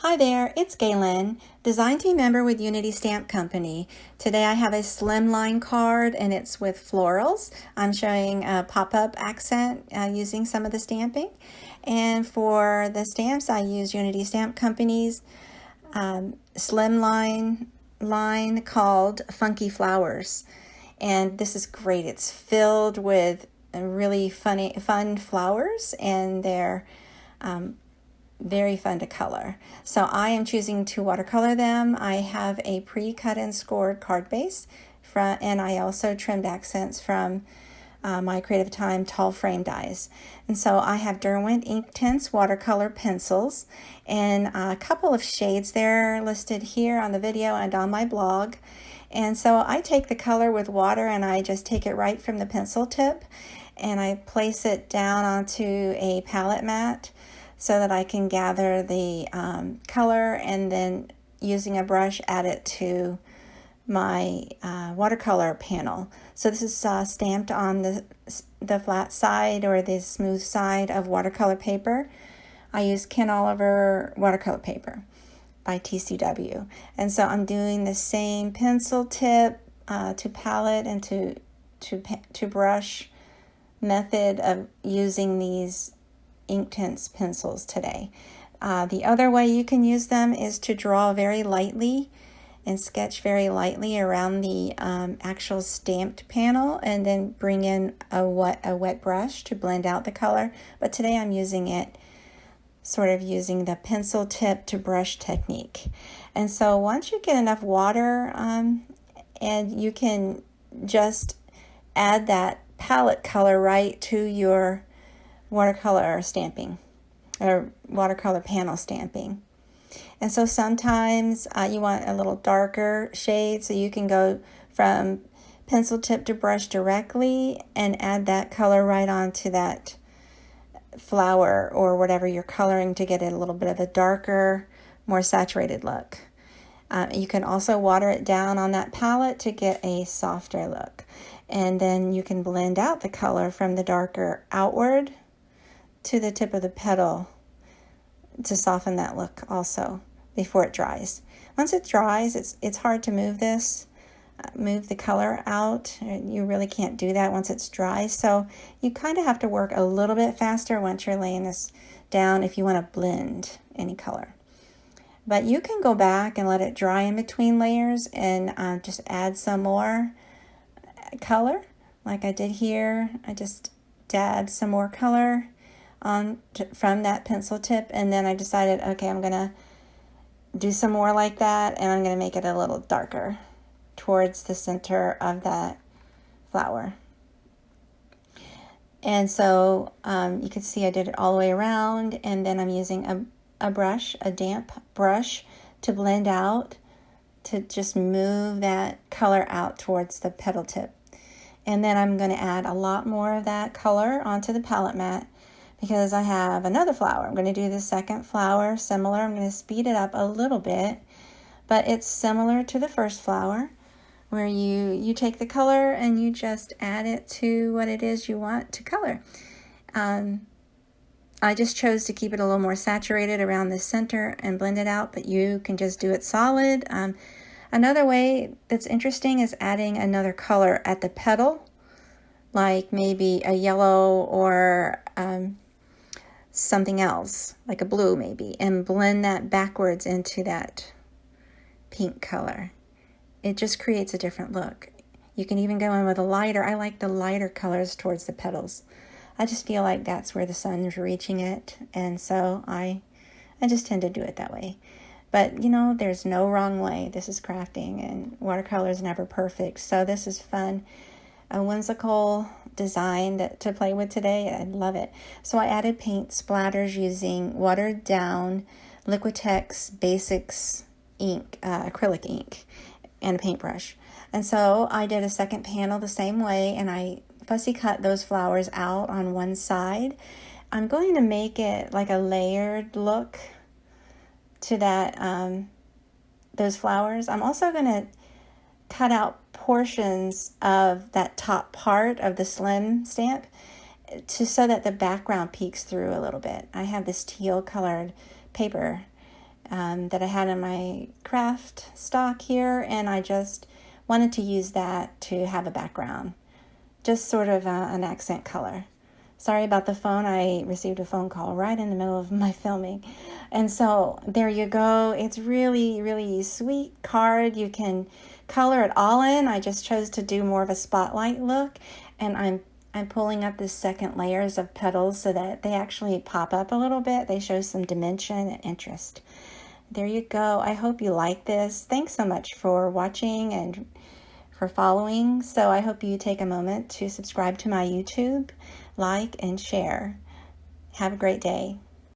Hi there, it's Galen, design team member with Unity Stamp Company. Today I have a Slimline card and it's with florals. I'm showing a pop-up accent using some of the stamping. And for the stamps I use Unity Stamp Company's Slimline line called Funky Flowers. And this is great. It's filled with really fun flowers, and they're very fun to color. So I am choosing to watercolor them. I have a pre-cut and scored card base, and I also trimmed accents from my Creative Time tall frame dies. And so I have Derwent Inktense watercolor pencils, and a couple of shades there listed here on the video and on my blog. And so I take the color with water and I just take it right from the pencil tip and I place it down onto a palette mat so that I can gather the color, and then using a brush add it to my watercolor panel. So this is stamped on the flat side or the smooth side of watercolor paper. I use Ken Oliver watercolor paper by TCW. And so I'm doing the same pencil tip to palette and to brush method of using these Inktense pencils today. The other way you can use them is to draw very lightly and sketch very lightly around the actual stamped panel, and then bring in a wet brush to blend out the color. But today I'm using it sort of using the pencil tip to brush technique. And so once you get enough water, and you can just add that palette color right to your watercolor stamping or watercolor panel stamping. And so sometimes you want a little darker shade, so you can go from pencil tip to brush directly and add that color right onto that flower or whatever you're coloring to get it a little bit of a darker, more saturated look. You can also water it down on that palette to get a softer look. And then you can blend out the color from the darker outward to the tip of the petal to soften that look also before it dries. Once it dries, it's hard to move the color out. You really can't do that once it's dry. So you kind of have to work a little bit faster once you're laying this down if you want to blend any color. But you can go back and let it dry in between layers and just add some more color like I did here. I just dabbed some more color on from that pencil tip, and then I decided, okay, I'm gonna do some more like that, and I'm gonna make it a little darker towards the center of that flower. And so you can see I did it all the way around, and then I'm using a brush, a damp brush, to blend out, to just move that color out towards the petal tip. And then I'm going to add a lot more of that color onto the palette mat because I have another flower. I'm going to do the second flower similar. I'm going to speed it up a little bit, but it's similar to the first flower where you take the color and you just add it to what it is you want to color. I just chose to keep it a little more saturated around the center and blend it out, but you can just do it solid. Another way that's interesting is adding another color at the petal, like maybe a yellow or something else, like a blue maybe, and blend that backwards into that pink color. It just creates a different look. You can even go in with a lighter. I like the lighter colors towards the petals. I just feel like that's where the sun's reaching it, and so I just tend to do it that way. But, you know, there's no wrong way. This is crafting, and watercolor is never perfect. So this is fun, a whimsical design to play with today. I love it. So I added paint splatters using watered down Liquitex Basics ink, acrylic ink, and a paintbrush. And so I did a second panel the same way, and I fussy cut those flowers out on one side. I'm going to make it like a layered look to that those flowers. I'm also going to cut out portions of that top part of the slim stamp so that the background peeks through a little bit. I have this teal colored paper that I had in my craft stock here, and I just wanted to use that to have a background, just sort of an accent color. Sorry about the phone. I received a phone call right in the middle of my filming. And so there you go. It's really, really sweet card. You can color it all in. I just chose to do more of a spotlight look, and I'm pulling up the second layers of petals so that they actually pop up a little bit. They show some dimension and interest. There you go. I hope you like this. Thanks so much for watching and for following. So I hope you take a moment to subscribe to my YouTube, like, and share. Have a great day.